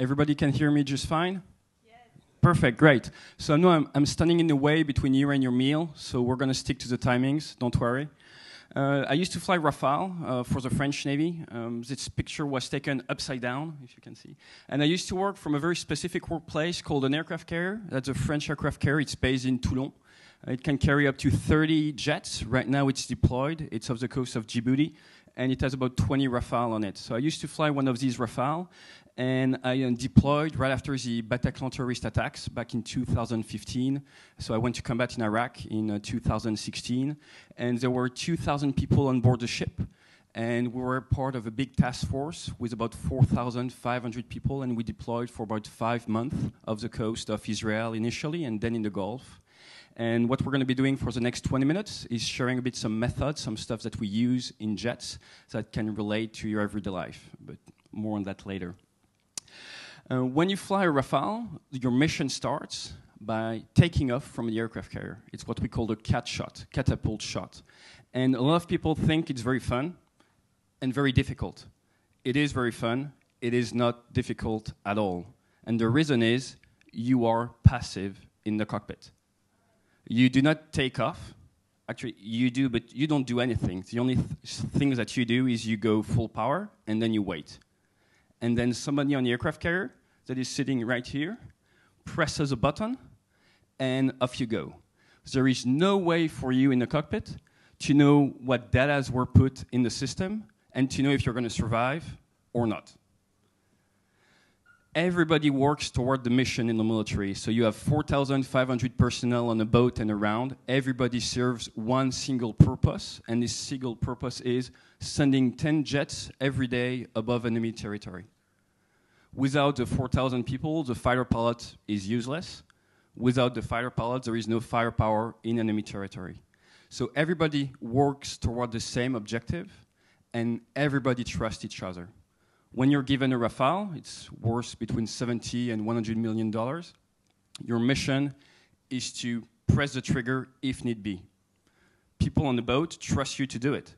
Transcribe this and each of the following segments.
Everybody can hear me just fine? Yes. Perfect, great. So I know I'm standing in the way between you and your meal, so we're going to stick to the timings, don't worry. I used to fly Rafale for the French Navy. This picture was taken upside down, if you can see. And I used to work from a very specific workplace called an aircraft carrier. That's a French aircraft carrier. It's based in Toulon. It can carry up to 30 jets. Right now it's deployed. It's off the coast of Djibouti. And it has about 20 Rafale on it. So I used to fly one of these Rafale. And I deployed right after the Bataclan terrorist attacks back in 2015. So I went to combat in Iraq in 2016. And there were 2,000 people on board the ship. And we were part of a big task force with about 4,500 people. And we deployed for about 5 months off the coast of Israel initially, and then in the Gulf. And what we're going to be doing for the next 20 minutes is sharing a bit some methods, some stuff that we use in jets that can relate to your everyday life. But more on that later. When you fly a Rafale, your mission starts by taking off from the aircraft carrier. It's what we call a cat shot, catapult shot. And a lot of people think it's very fun and very difficult. It is very fun. It is not difficult at all. And the reason is you are passive in the cockpit. You do not take off. Actually, you do, but you don't do anything. The only thing that you do is you go full power, and then you wait. And then somebody on the aircraft carrier that is sitting right here presses a button, and off you go. There is no way for you in the cockpit to know what data were put in the system and to know if you're going to survive or not. Everybody works toward the mission in the military. So you have 4,500 personnel on a boat and around. Everybody serves one single purpose, and this single purpose is sending 10 jets every day above enemy territory. Without the 4,000 people, the fighter pilot is useless. Without the fighter pilot, there is no firepower in enemy territory. So everybody works toward the same objective, and everybody trusts each other. When you're given a Rafale, it's worth between $70 and $100 million. Your mission is to press the trigger if need be. People on the boat trust you to do it.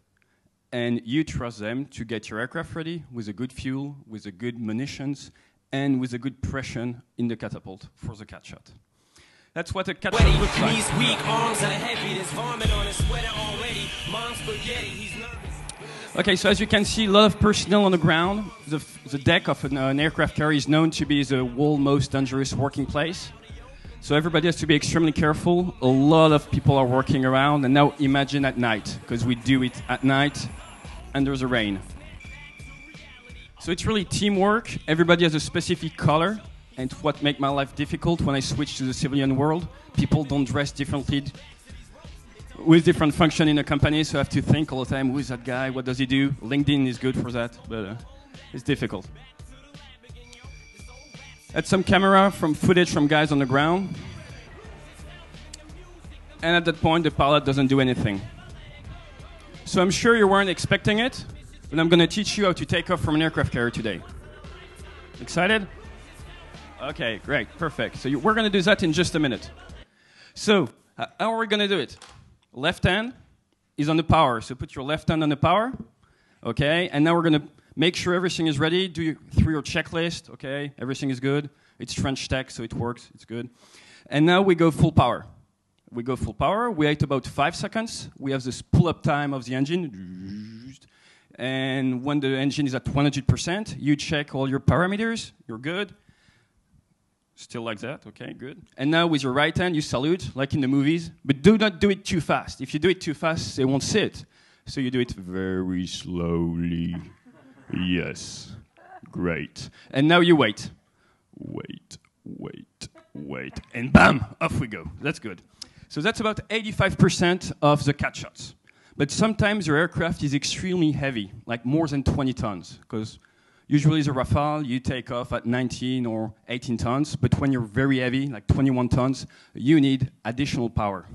And you trust them to get your aircraft ready with a good fuel, with a good munitions, and with a good pressure in the catapult for the cat shot. That's what a cat shot looks like. These weak arms are heavy, there's vomit on his sweater already. Mom's spaghetti, he's nervous. Okay, so as you can see, a lot of personnel on the ground. The deck of an aircraft carrier is known to be the world's most dangerous working place. So everybody has to be extremely careful. A lot of people are working around, and now imagine at night, because we do it at night under the rain. So it's really teamwork. Everybody has a specific color, and what makes my life difficult when I switch to the civilian world, people don't dress differently with different function in a company, so I have to think all the time, who is that guy, what does he do? LinkedIn is good for that, but it's difficult. That's some camera from footage from guys on the ground. And at that point, the pilot doesn't do anything. So I'm sure you weren't expecting it, but I'm going to teach you how to take off from an aircraft carrier today. Excited? Okay, great, perfect. So we're going to do that in just a minute. So, how are we going to do it? Left hand is on the power, so put your left hand on the power, okay? And now we're going to make sure everything is ready. Do through your checklist, okay? Everything is good. It's French tech, so it works. It's good. And now we go full power. We go full power. We wait about 5 seconds. We have this pull-up time of the engine. And when the engine is at 100%, you check all your parameters. You're good. Still like that, okay, good. And now with your right hand, you salute, like in the movies, but do not do it too fast. If you do it too fast, they won't sit. So you do it very slowly. Yes, great. And now you wait. Wait, wait, wait. And bam, off we go. That's good. So that's about 85% of the cat shots. But sometimes your aircraft is extremely heavy, like more than 20 tons, because usually the Rafale, you take off at 19 or 18 tons, but when you're very heavy, like 21 tons, you need additional power.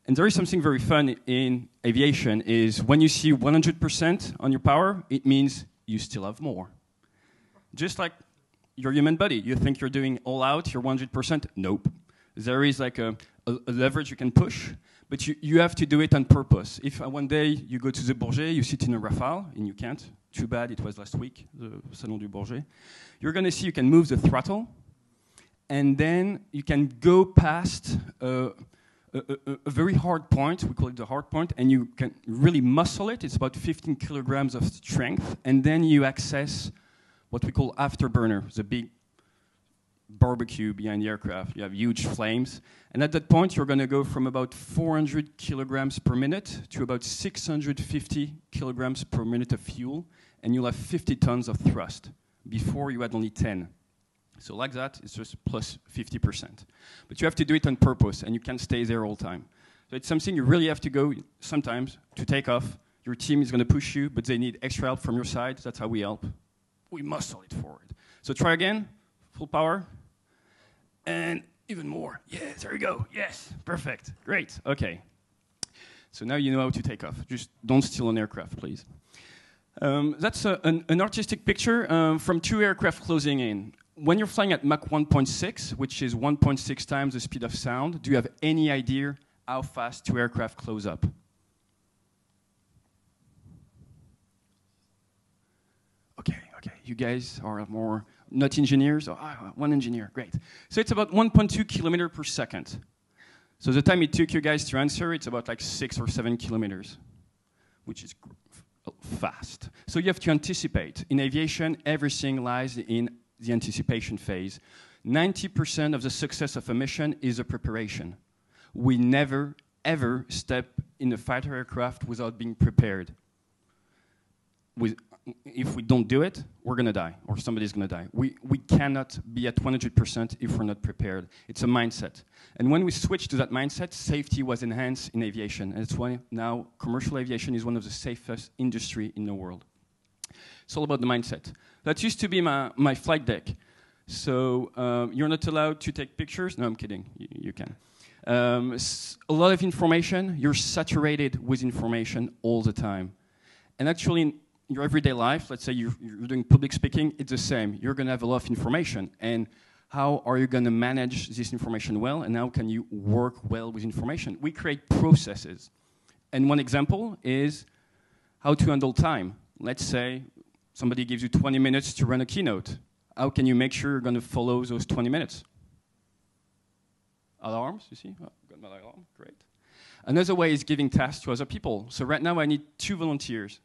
And there is something very fun in aviation, is when you see 100% on your power, it means you still have more. Just like your human body, you think you're doing all out, you're 100%, nope. There is like a leverage you can push, but you have to do it on purpose. If one day you go to the Bourget, you sit in a Rafale, and you can't, Too bad it was last week, the Salon du Bourget. You're going to see you can move the throttle, and then you can go past a very hard point, we call it the hard point, and you can really muscle it. It's about 15 kilograms of strength, and then you access what we call afterburner, the big barbecue behind the aircraft. You have huge flames, and at that point you're going to go from about 400 kilograms per minute to about 650 kilograms per minute of fuel, and you'll have 50 tons of thrust. Before you had only 10. So like that, it's just plus 50%. But you have to do it on purpose, and you can't stay there all the time. So it's something you really have to go sometimes to take off. Your team is going to push you, but they need extra help from your side. That's how we help. We muscle it forward. So try again, full power. And even more. Yeah, there you go. Yes, perfect. Great. Okay. So now you know how to take off. Just don't steal an aircraft, please. That's an artistic picture from two aircraft closing in. When you're flying at Mach 1.6, which is 1.6 times the speed of sound, do you have any idea how fast two aircraft close up? Okay, you guys are more not engineers. Oh, one engineer, great. So it's about 1.2 kilometers per second. So the time it took you guys to answer, it's about like 6 or 7 kilometers, which is fast. So you have to anticipate. In aviation, everything lies in the anticipation phase. 90% of the success of a mission is a preparation. We never, ever step in a fighter aircraft without being prepared. If we don't do it, we're going to die, or somebody's going to die. We cannot be at 100% if we're not prepared. It's a mindset. And when we switched to that mindset, safety was enhanced in aviation. And it's why now commercial aviation is one of the safest industry in the world. It's all about the mindset. That used to be my flight deck. So you're not allowed to take pictures. No, I'm kidding. You can. A lot of information. You're saturated with information all the time. And actually, in your everyday life, let's say you're doing public speaking, it's the same. You're going to have a lot of information. And how are you going to manage this information well? And how can you work well with information? We create processes. And one example is how to handle time. Let's say somebody gives you 20 minutes to run a keynote. How can you make sure you're going to follow those 20 minutes? Alarms, you see? Oh, got my alarm, great. Another way is giving tasks to other people. So right now I need 2 volunteers.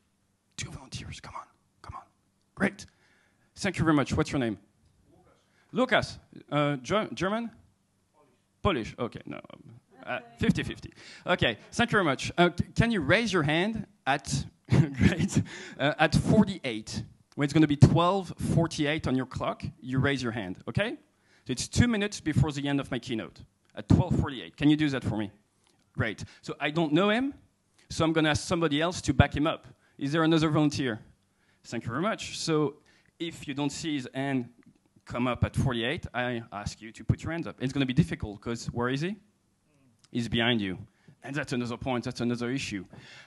2 volunteers, come on. Great. Thank you very much. What's your name? Lucas. German? Polish, okay, no. 50-50. Okay, thank you very much. Can you raise your hand at, great, at 48? When it's going to be 12:48 on your clock, you raise your hand, okay? So it's 2 minutes before the end of my keynote, at 12:48. Can you do that for me? Great. So I don't know him, so I'm going to ask somebody else to back him up. Is there another volunteer? Thank you very much. So if you don't see his hand come up at 48, I ask you to put your hands up. It's going to be difficult, because where is he? He's behind you. And that's another point, that's another issue.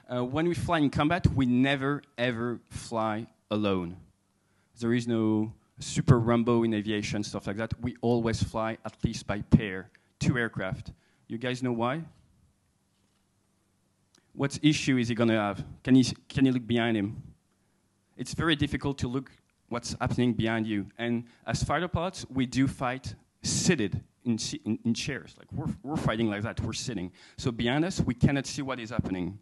When we fly in combat, we never, ever fly alone. There is no super Rambo in aviation, stuff like that. We always fly at least by pair, 2 aircraft. You guys know why? What issue is he going to have? Can you look behind him? It's very difficult to look what's happening behind you. And as fighter pilots, we do fight seated in chairs. Like we're fighting like that, we're sitting. So behind us, we cannot see what is happening.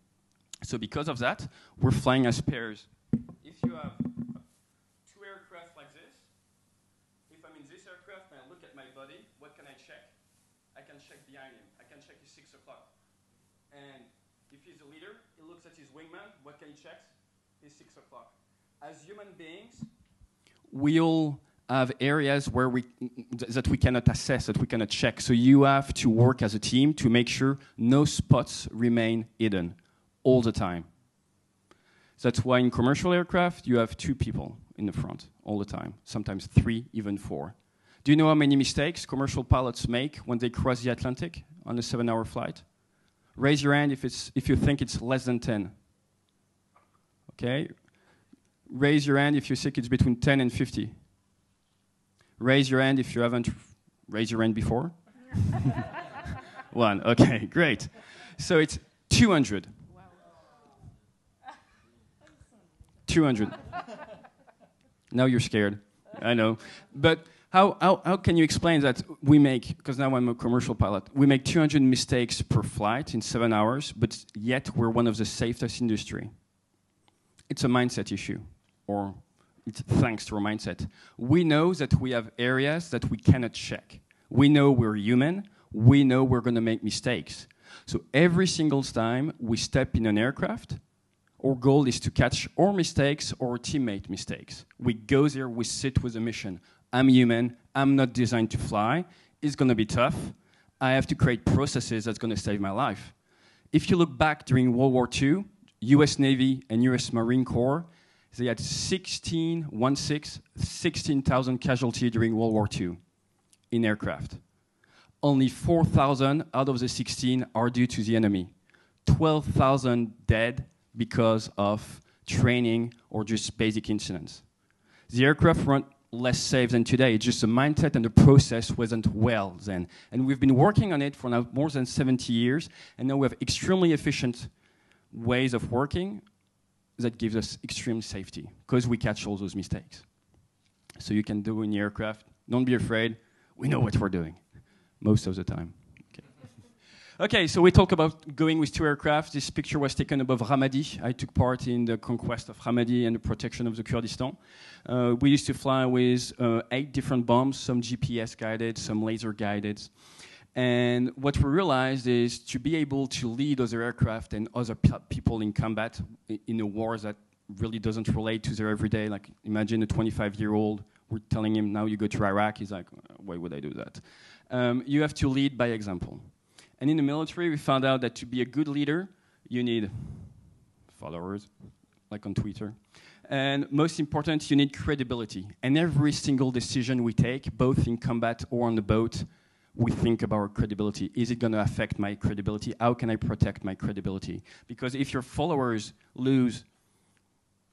So because of that, we're flying as pairs. If you have 2 aircraft like this, if I'm in this aircraft and I look at my buddy, what can I check? I can check behind him. I can check his 6 o'clock. And if he's a leader, he looks at his wingman, what can he check? His 6 o'clock. As human beings, we all have areas where that we cannot assess, that we cannot check. So you have to work as a team to make sure no spots remain hidden all the time. That's why in commercial aircraft, you have 2 people in the front all the time, sometimes 3, even 4. Do you know how many mistakes commercial pilots make when they cross the Atlantic on a 7-hour flight? Raise your hand if you think it's less than 10. Okay. Raise your hand if you think it's between 10 and 50. Raise your hand if you haven't raised your hand before. 1. Okay, great. So it's 200. 200. Now you're scared. I know. But how can you explain that we make, because now I'm a commercial pilot, we make 200 mistakes per flight in 7 hours, but yet we're one of the safest industry? It's a mindset issue, or it's thanks to our mindset. We know that we have areas that we cannot check. We know we're human. We know we're going to make mistakes. So every single time we step in an aircraft, our goal is to catch our mistakes or teammate mistakes. We go there, we sit with a mission. I'm human, I'm not designed to fly. It's going to be tough. I have to create processes that's going to save my life. If you look back during World War II, US Navy and US Marine Corps, they had 16,000 casualties during World War II in aircraft. Only 4,000 out of the 16 are due to the enemy. 12,000 dead because of training or just basic incidents. The aircraft weren't less safe than today. It's just the mindset and the process wasn't well then. And we've been working on it for now more than 70 years, and now we have extremely efficient ways of working that gives us extreme safety because we catch all those mistakes. So you can do in the aircraft. Don't be afraid. We know what we're doing most of the time. Okay, so we talk about going with 2 aircraft. This picture was taken above Ramadi. I took part in the conquest of Ramadi and the protection of the Kurdistan. We used to fly with 8 different bombs, some GPS guided, some laser guided. And what we realized is to be able to lead other aircraft and other people in combat in a war that really doesn't relate to their everyday. Like imagine a 25-year-old, we're telling him now you go to Iraq. He's like, why would I do that? You have to lead by example. And in the military, we found out that to be a good leader, you need followers, like on Twitter. And most important, you need credibility. And every single decision we take, both in combat or on the boat, we think about our credibility. Is it going to affect my credibility? How can I protect my credibility? Because if your followers lose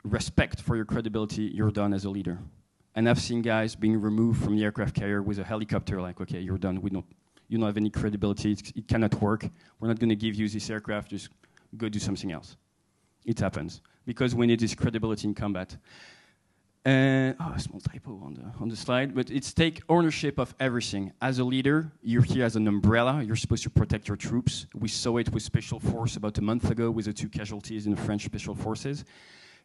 respect for your credibility, you're done as a leader. And I've seen guys being removed from the aircraft carrier with a helicopter, like, okay, you're done. You don't have any credibility. It cannot work. We're not going to give you this aircraft. Just go do something else. It happens because we need this credibility in combat. A small typo on the slide, but it's take ownership of everything. As a leader, you're here as an umbrella. You're supposed to protect your troops. We saw it with Special Force about a month ago with the 2 casualties in the French Special Forces.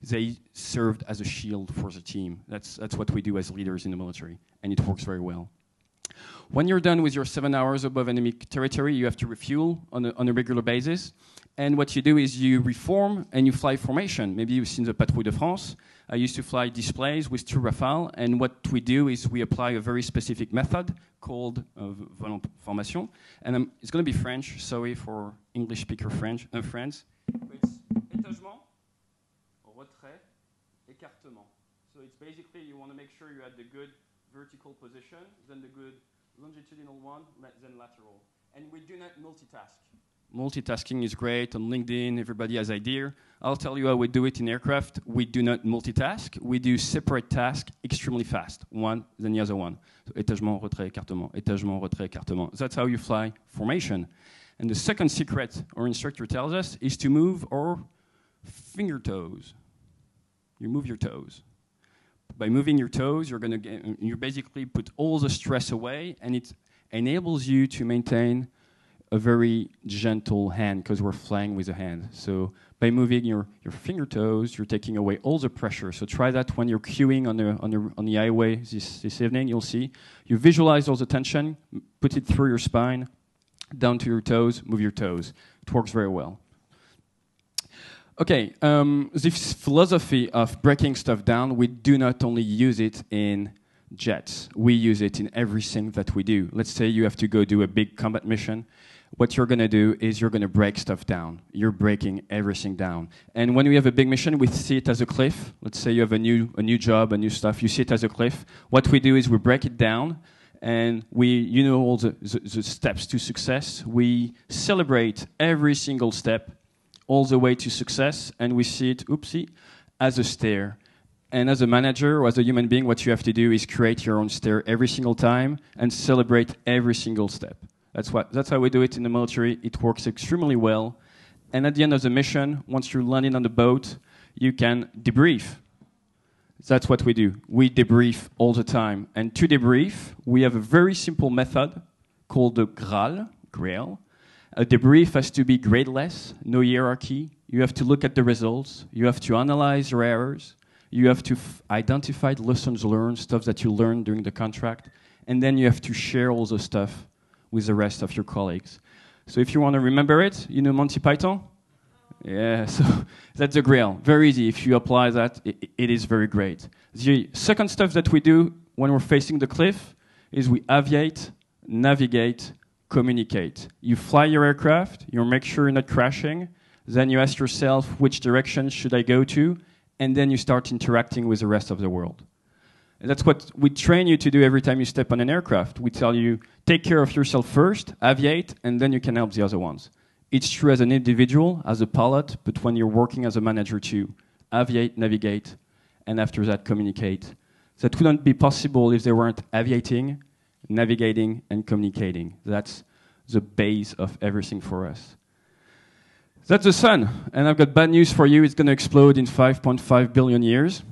They served as a shield for the team. That's what we do as leaders in the military, and it works very well. When you're done with your 7 hours above enemy territory, you have to refuel on a regular basis. And what you do is you reform and you fly formation. Maybe you've seen the Patrouille de France. I used to fly displays with 2 Rafale. And what we do is we apply a very specific method called volant formation. And it's going to be French. Sorry for English speaker friends. It's étagement, retrait, écartement. So it's basically you want to make sure you have the good vertical position, then the good longitudinal one, then lateral. And we do not multitask. Multitasking is great on LinkedIn, everybody has idea. I'll tell you how we do it in aircraft. We do not multitask. We do separate tasks extremely fast, one, then the other one. So étagement, retrait, écartement, étagement, retrait, écartement. That's how you fly formation. And the second secret our instructor tells us is to move our finger toes. You move your toes. By moving your toes, you basically put all the stress away, and it enables you to maintain a very gentle hand because we're flying with a hand. So by moving your finger toes, you're taking away all the pressure. So try that when you're queuing on the highway this evening. You'll see you visualize all the tension, put it through your spine, down to your toes, move your toes. It works very well. Okay, this philosophy of breaking stuff down, we do not only use it in jets. We use it in everything that we do. Let's say you have to go do a big combat mission. What you're going to do is you're going to break stuff down. You're breaking everything down. And when we have a big mission, we see it as a cliff. Let's say you have a new job, a new stuff. You see it as a cliff. What we do is we break it down, and we, all the steps to success. We celebrate every single step all the way to success, and we see it, as a stair. And as a manager or as a human being, what you have to do is create your own stair every single time and celebrate every single step. That's how we do it in the military. It works extremely well. And at the end of the mission, once you're landing on the boat, you can debrief. That's what we do. We debrief all the time. And to debrief, we have a very simple method called the Grail. A debrief has to be gradeless, no hierarchy. You have to look at the results. You have to analyze your errors. You have to identify the lessons learned, stuff that you learned during the contract. And then you have to share all the stuff with the rest of your colleagues. So if you want to remember it, you know Monty Python? Yeah, so that's the Grail. Very easy. If you apply that, it is very great. The second stuff that we do when we're facing the cliff is we aviate, navigate, communicate. You fly your aircraft, you make sure you're not crashing, then you ask yourself which direction should I go to, and then you start interacting with the rest of the world. And that's what we train you to do every time you step on an aircraft. We tell you, take care of yourself first, aviate, and then you can help the other ones. It's true as an individual, as a pilot, but when you're working as a manager too. Aviate, navigate, and after that, communicate. That wouldn't be possible if they weren't aviating, navigating, and communicating. That's the base of everything for us. That's the sun, and I've got bad news for you. It's going to explode in 5.5 billion years.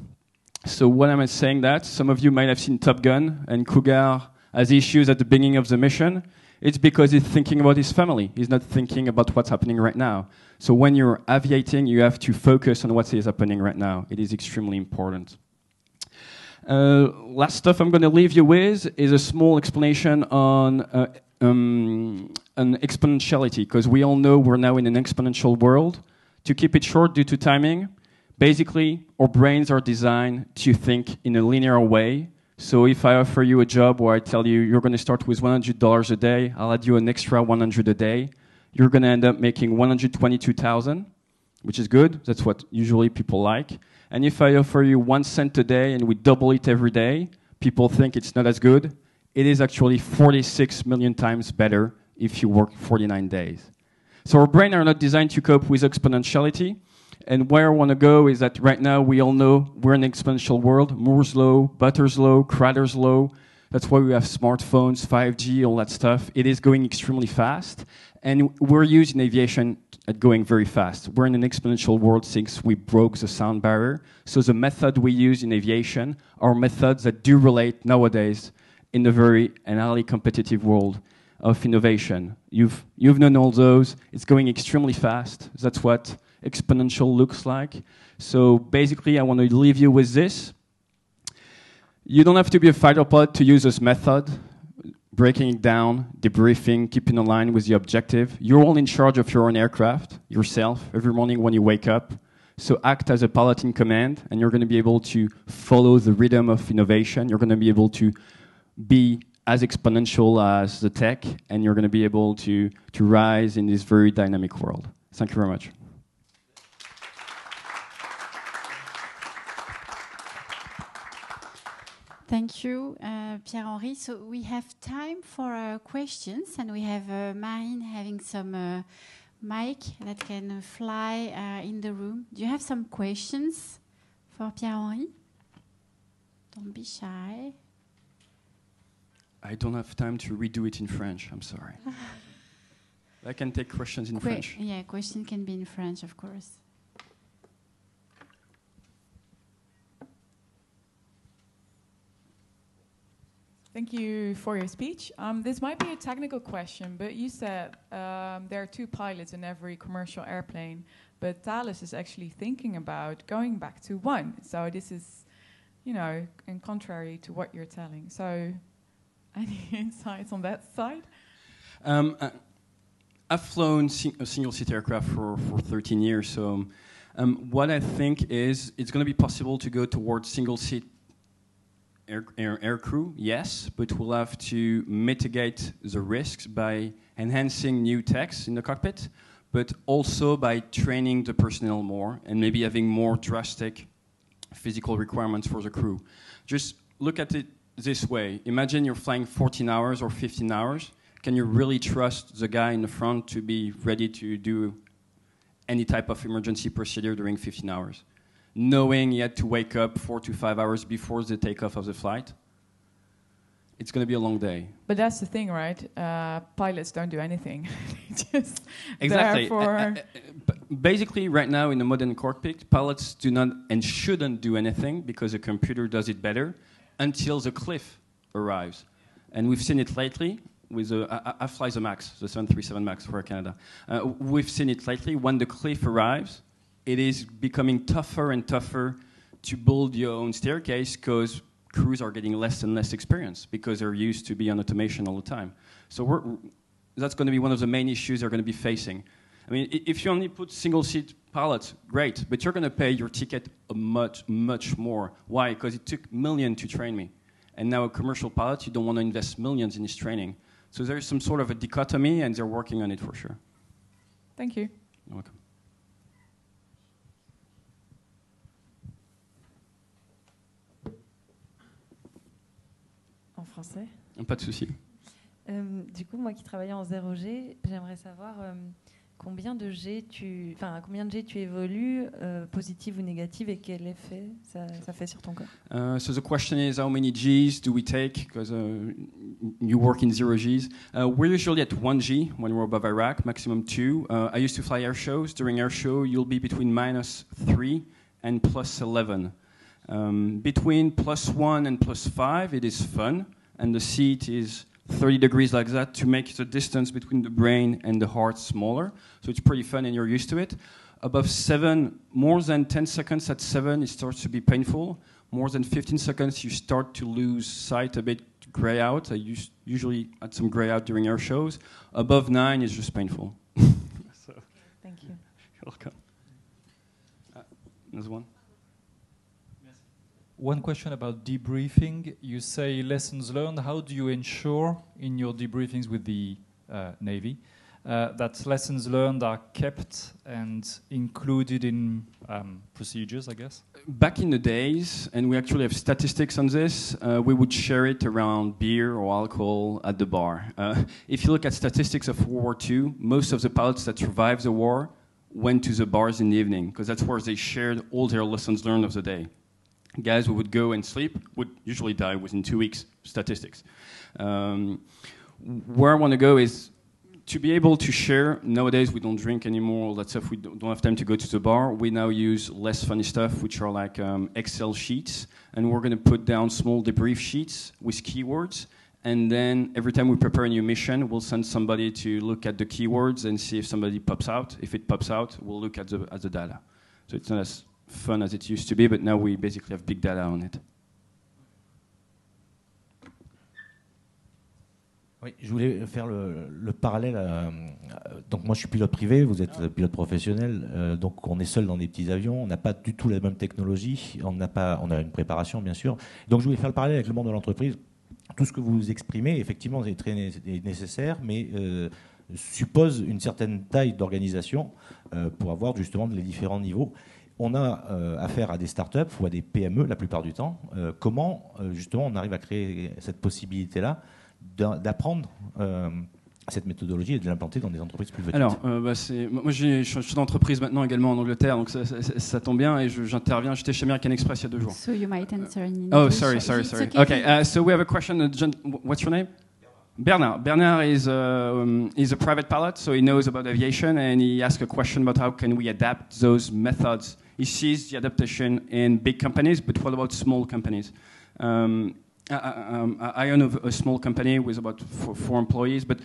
So why am I saying that? Some of you might have seen Top Gun, and Cougar has issues at the beginning of the mission. It's because he's thinking about his family. He's not thinking about what's happening right now. So when you're aviating, you have to focus on what is happening right now. It is extremely important. Last stuff I'm going to leave you with is a small explanation on exponentiality, because we all know we're now in an exponential world. To keep it short due to timing, basically, our brains are designed to think in a linear way. So if I offer you a job where I tell you you're going to start with $100 a day, I'll add you an extra 100 a day, you're going to end up making 122,000, which is good. That's what usually people like. And if I offer you 1 cent a day and we double it every day, people think it's not as good. It is actually 46 million times better if you work 49 days. So our brains are not designed to cope with exponentiality. And where I want to go is that right now we all know we're in an exponential world. Moore's law, Butter's law, Crowder's law. That's why we have smartphones, 5G, all that stuff. It is going extremely fast. And we're using aviation at going very fast. We're in an exponential world since we broke the sound barrier. So the method we use in aviation are methods that do relate nowadays in the very and highly competitive world of innovation. You've known all those. It's going extremely fast. That's what exponential looks like. So basically, I want to leave you with this. You don't have to be a fighter pilot to use this method. Breaking it down, debriefing, keeping in line with the objective. You're all in charge of your own aircraft, yourself, every morning when you wake up. So act as a pilot in command, and you're going to be able to follow the rhythm of innovation. You're going to be able to be as exponential as the tech, and you're going to be able to rise in this very dynamic world. Thank you very much. Thank you, Pierre Henri. So we have time for questions, and we have Marine having some mic that can fly in the room. Do you have some questions for Pierre Henri? Don't be shy. I don't have time to redo it in French. I'm sorry. I can take questions in French. Yeah, question can be in French, of course. Thank you for your speech. This might be a technical question, but you said there are 2 pilots in every commercial airplane, but Thales is actually thinking about going back to 1. So this is, in contrary to what you're telling. So any insights on that side? I've flown a single-seat aircraft for 13 years, so what I think is it's going to be possible to go towards single-seat air crew, yes, but we'll have to mitigate the risks by enhancing new techs in the cockpit, but also by training the personnel more and maybe having more drastic physical requirements for the crew. Just look at it this way. Imagine you're flying 14 hours or 15 hours. Can you really trust the guy in the front to be ready to do any type of emergency procedure during 15 hours? Knowing he had to wake up 4 to 5 hours before the takeoff of the flight. it's going to be a long day. But that's the thing, right? Pilots don't do anything. Just Exactly. Therefore, Basically, right now in the modern cockpit, pilots do not and shouldn't do anything because a computer does it better until the cliff arrives. And we've seen it lately with I fly the MACH, the 737 MAX for Canada. We've seen it lately. When the cliff arrives, it is becoming tougher and tougher to build your own staircase because crews are getting less and less experience because they're used to be on automation all the time. So that's going to be one of the main issues they're going to be facing. I mean, if you only put single-seat pilots, great, but you're going to pay your ticket much, much more. Why? Because it took millions to train me. And now a commercial pilot, you don't want to invest millions in his training. So there's some sort of a dichotomy, and they're working on it for sure. thank you. You're welcome. En français. Pas de souci. Du coup, moi qui travaillais en 0G, j'aimerais savoir combien de G tu évolues, positive ou négative, et quel effet ça fait sur ton corps. So the question is, how many Gs do we take? Because you work in 0 Gs. We're usually at 1 G when we're above Iraq, maximum 2. I used to fly air shows. During air show, you'll be between -3 and +11. Between +1 and +5, it is fun, and the seat is 30 degrees like that to make the distance between the brain and the heart smaller. So it's pretty fun and you're used to it. Above 7, more than 10 seconds at 7, it starts to be painful. More than 15 seconds, you start to lose sight a bit, gray out. I usually had some gray out during air shows. Above 9 is just painful. So, Thank you. you're welcome. There's one. One question about debriefing. You say lessons learned. How do you ensure in your debriefings with the Navy that lessons learned are kept and included in procedures, I guess? Back in the days, and we actually have statistics on this, we would share it around beer or alcohol at the bar. If you look at statistics of World War II, most of the pilots that survived the war went to the bars in the evening, because that's where they shared all their lessons learned of the day. Guys who would go and sleep would usually die within 2 weeks, statistics. Where I want to go is to be able to share. Nowadays, we don't drink anymore, all that stuff. We don't have time to go to the bar. We now use less funny stuff, which are like Excel sheets. And we're going to put down small debrief sheets with keywords. And then every time we prepare a new mission, we'll send somebody to look at the keywords and see if somebody pops out. If it pops out, we'll look at the data. So it's not as fun as it used to be, but now we basically have big data on it. Oui, je voulais faire le parallèle. Donc moi je suis pilote privé, vous êtes pilote professionnel, donc on est seul dans des petits avions, on n'a pas du tout la même technologie, on a une préparation bien sûr. Donc je voulais faire le parallèle avec le monde de l'entreprise. Tout ce que vous exprimez, effectivement, est très nécessaire, mais suppose une certaine taille d'organisation pour avoir justement les différents niveaux. On a affaire à des startups ou à des PME la plupart du temps. Comment, justement, on arrive à créer cette possibilité-là d'apprendre cette méthodologie et de l'implanter dans des entreprises plus petites? Alors, moi, je suis d'entreprise maintenant également en Angleterre, donc ça tombe bien et j'interviens. J'étais chez American Express il y a 2 jours. So you might answer in English. Oh, sorry. It's Okay, so we have a question. What's your name? Bernard. Bernard is a private pilot, so he knows about aviation, and he asked a question about how can we adapt those methods. He sees the adaptation in big companies, but what about small companies? I own a small company with about 4 employees, but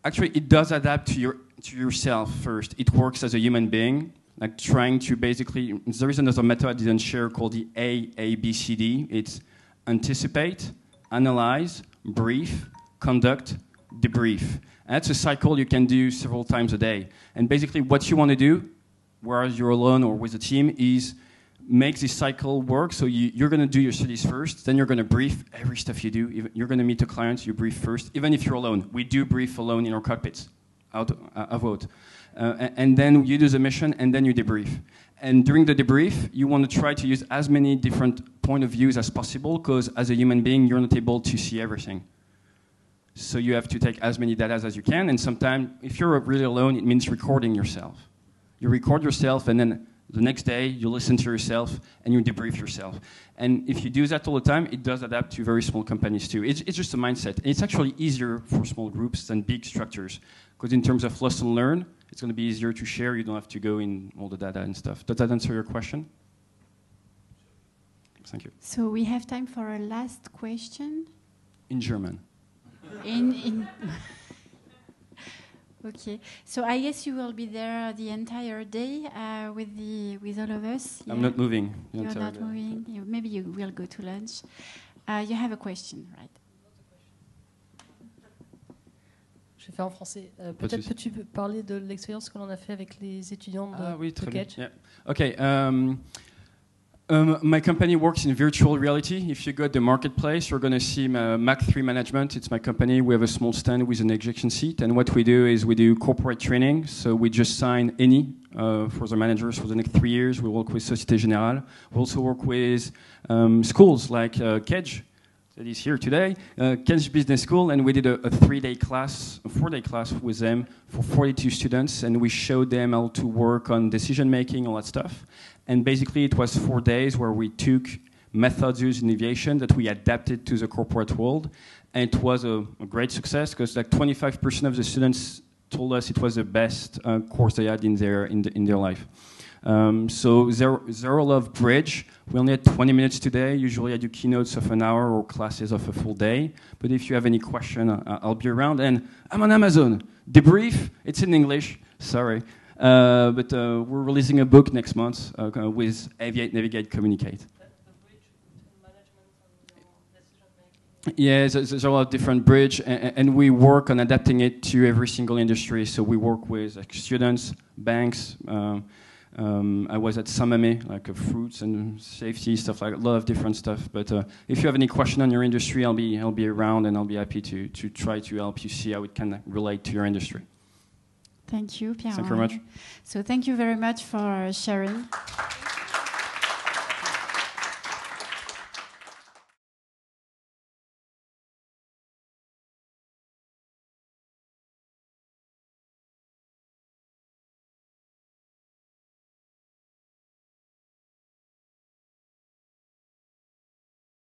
actually it does adapt to yourself first. It works as a human being, like trying to basically, there is another method I didn't share called the ABCD. It's anticipate, analyze, brief, conduct, debrief. And that's a cycle you can do several times a day. And basically what you want to do, whether you're alone or with a team, is make this cycle work. So you're going to do your studies first, then you're going to brief every stuff you do. You're going to meet a client, you brief first, even if you're alone. We do brief alone in our cockpits, out and then you do the mission, and then you debrief. And during the debrief, you want to try to use as many different point of views as possible, because as a human being, you're not able to see everything. So you have to take as many data as you can, and sometimes, if you're really alone, it means recording yourself. You record yourself, and then The next day, you listen to yourself and you debrief yourself. And if you do that all the time, it does adapt to very small companies too. It's just a mindset. And it's actually easier for small groups than big structures. Because in terms of lesson learned, it's going to be easier to share. You don't have to go in all the data and stuff. Does that answer your question? Thank you. So we have time for a last question. In German. In Okay, so I guess you will be there the entire day with all of us. I'm not moving. You're not moving. Maybe you will go to lunch. You have a question, right? Je vais faire en français. Peut-être peux-tu parler de l'expérience que l'on a fait avec les étudiants de Catch? Yeah. Okay. My company works in virtual reality. If you go to the marketplace, you're going to see Mach 3 Management. It's my company. We have a small stand with an ejection seat. And what we do is we do corporate training. So we just sign any for the managers for the next 3 years. We work with Société Générale. We also work with schools like Kedge, that is here today, Kedge Business School. And we did a 4-day class with them for 42 students. And we showed them how to work on decision making, all that stuff. And basically, it was 4 days where we took methods used in aviation that we adapted to the corporate world. And it was a great success because like 25% of the students told us it was the best course they had in their life. So Zero Love Bridge, we only had 20 minutes today. Usually I do keynotes of an hour or classes of a full day. But if you have any question, I'll be around. And I'm on Amazon. Debrief, it's in English, sorry. But we're releasing a book next month with Aviate, Navigate, Communicate. The bridge between management and decision making. Yeah, there's a lot of different bridge, and we work on adapting it to every single industry. So we work with students, banks. I was at Samame, like fruits and safety stuff, like a lot of different stuff. But if you have any question on your industry, I'll be around, and I'll be happy to try to help you see how it can relate to your industry. Thank you, Pierre. Thank you very much. So thank you very much for sharing.